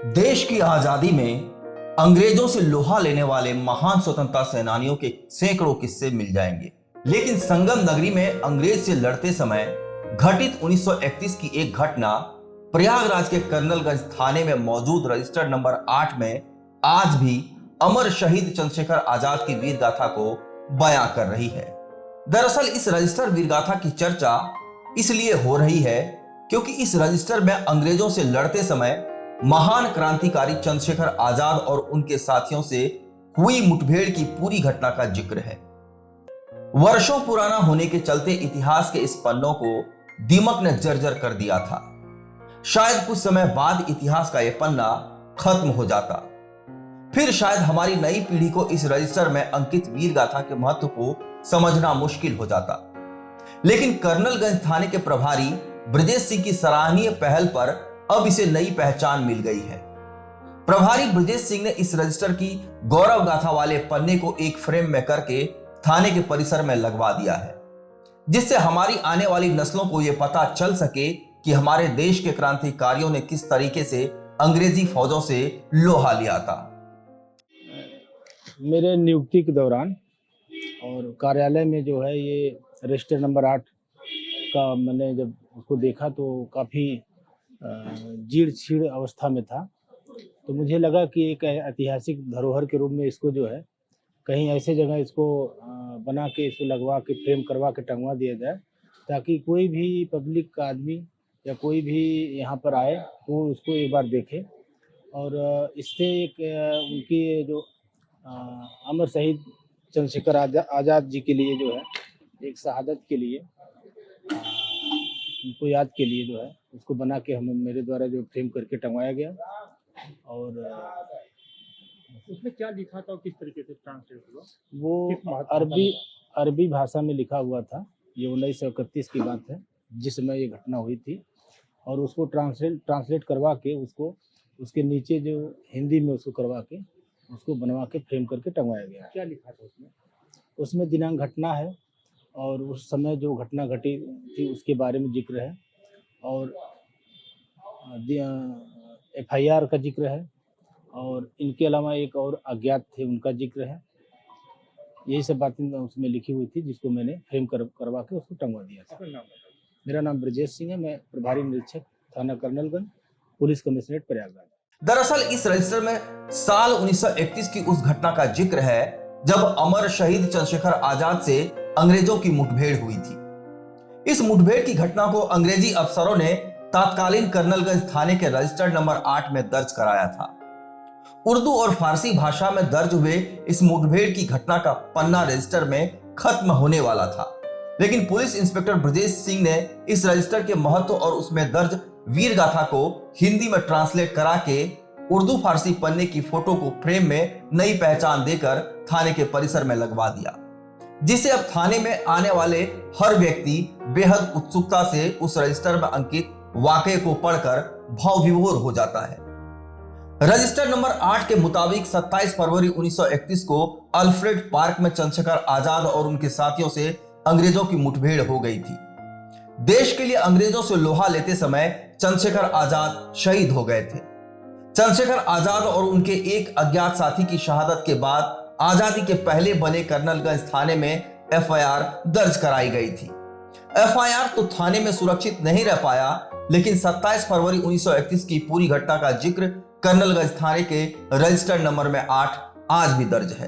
देश की आजादी में अंग्रेजों से लोहा लेने वाले महान स्वतंत्रता सेनानियों के सैकड़ों किस्से मिल जाएंगे, लेकिन संगम नगरी में अंग्रेज से लड़ते समय घटित 1931 की एक घटना प्रयागराज के कर्नलगंज थाने में मौजूद रजिस्टर नंबर 8 में आज भी अमर शहीद चंद्रशेखर आजाद की वीर गाथा को बयां कर रही है। दरअसल इस रजिस्टर वीर गाथा की चर्चा इसलिए हो रही है क्योंकि इस रजिस्टर में अंग्रेजों से लड़ते समय महान क्रांतिकारी चंद्रशेखर आजाद और उनके साथियों से हुई मुठभेड़ की पूरी घटना का जिक्र है। वर्षों पुराना होने के चलते इतिहास के इस पन्नों को दीमक ने जर्जर कर दिया था। शायद कुछ समय बाद इतिहास का यह पन्ना खत्म हो जाता, फिर शायद हमारी नई पीढ़ी को इस रजिस्टर में अंकित वीर गाथा के महत्व को समझना मुश्किल हो जाता। लेकिन कर्नलगंज थाने के प्रभारी ब्रजेश सिंह की सराहनीय पहल पर अब इसे नई पहचान मिल गई है। प्रभारी ब्रजेश सिंह ने इस रजिस्टर की गौरव गाथा वाले पन्ने को एक फ्रेम में करके थाने के परिसर में लगवा दिया है, जिससे हमारी आने वाली नस्लों को यह पता चल सके कि हमारे देश के क्रांतिकारियों ने किस तरीके से अंग्रेजी फौजों से लोहा लिया था। मेरे नियुक्ति के दौरान और कार्यालय में जो है ये रजिस्टर नंबर 8 का मैंने जब उसको देखा तो काफ़ी जीर्ण शीर्ण अवस्था में था। तो मुझे लगा कि एक ऐतिहासिक धरोहर के रूप में इसको जो है कहीं ऐसे जगह इसको बना के इसको लगवा के फ्रेम करवा के टंगवा दिया जाए, ताकि कोई भी पब्लिक का आदमी या कोई भी यहाँ पर आए वो उसको एक बार देखे और इससे एक उनकी जो अमर शहीद चंद्रशेखर आज़ाद जी के लिए जो है एक शहादत के लिए उनको याद के लिए जो है उसको बना के हम मेरे द्वारा जो फ्रेम करके टंगवाया गया। और उसमें क्या लिखा था और किस तरीके से ट्रांसलेट हुआ? वो अरबी भाषा में लिखा हुआ था। ये 1931 की बात है जिस समय ये घटना हुई थी, और उसको ट्रांसलेट करवा के उसको उसके नीचे जो हिंदी में उसको करवा के उसको बनवा के फ्रेम करके टंगवाया गया। क्या लिखा था उसमें? उसमें दिनांक घटना है और उस समय जो घटना घटी थी उसके बारे में जिक्र है, और FIR का जिक्र है, और इनके अलावा एक और अज्ञात थे उनका जिक्र है। यही सब बातें उसमें लिखी हुई थी जिसको मैंने फ्रेम करवा के उसको टंगवा दिया था। मेरा नाम ब्रजेश सिंह है, मैं प्रभारी निरीक्षक थाना कर्नलगंज, पुलिस कमिश्नरेट प्रयागराज। दरअसल इस रजिस्टर में साल 1931 की उस घटना का जिक्र है जब अमर शहीद चंद्रशेखर आजाद से अंग्रेजों की मुठभेड़ हुई थी। इस मुठभेड़ की घटना को अंग्रेजी अफसरों ने तत्कालीन कर्नलगंज थाने के रजिस्टर नंबर 8 में दर्ज कराया था। उर्दू और फारसी भाषा में दर्ज हुए इस मुठभेड़ की घटना का पन्ना रजिस्टर में खत्म होने वाला था, लेकिन पुलिस इंस्पेक्टर ब्रजेश सिंह ने इस रजिस्टर के महत्व और उसमें दर्ज वीर गाथा को हिंदी में ट्रांसलेट करा के उर्दू फारसी पन्ने की फोटो को फ्रेम में नई पहचान देकर थाने के परिसर में लगवा दिया, जिसे अब थाने में आने वाले हर व्यक्ति बेहद उत्सुकता से उस रजिस्टर में अंकित वाकये को पढ़कर भाव विभोर हो जाता है। रजिस्टर नंबर 8 के मुताबिक 27 फरवरी 1931 को अल्फ्रेड पार्क में चंद्रशेखर आजाद और उनके साथियों से अंग्रेजों की मुठभेड़ हो गई थी। देश के लिए अंग्रेजों से लोहा लेते समय चंद्रशेखर आजाद शहीद हो गए थे। चंद्रशेखर आजाद और उनके एक अज्ञात साथी की शहादत के बाद आजादी के पहले बने कर्नलगंज थाने में FIR दर्ज कराई गई थी। FIR तो थाने में सुरक्षित नहीं रह पाया, लेकिन 27 फरवरी 1931 की पूरी घटना का जिक्र कर्नलगंज थाने के रजिस्टर नंबर में 8 आज भी दर्ज है।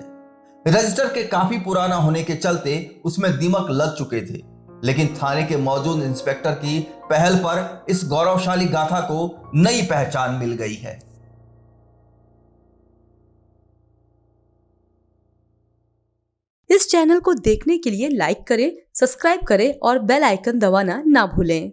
रजिस्टर के काफी पुराना होने के चलते उसमें दीमक लग चुके थे, लेकिन थाने के मौजूद इंस्पेक्टर की पहल पर इस गौरवशाली गाथा को नई पहचान मिल गई है। इस चैनल को देखने के लिए लाइक करें, सब्सक्राइब करें और बेल आइकन दबाना ना भूलें।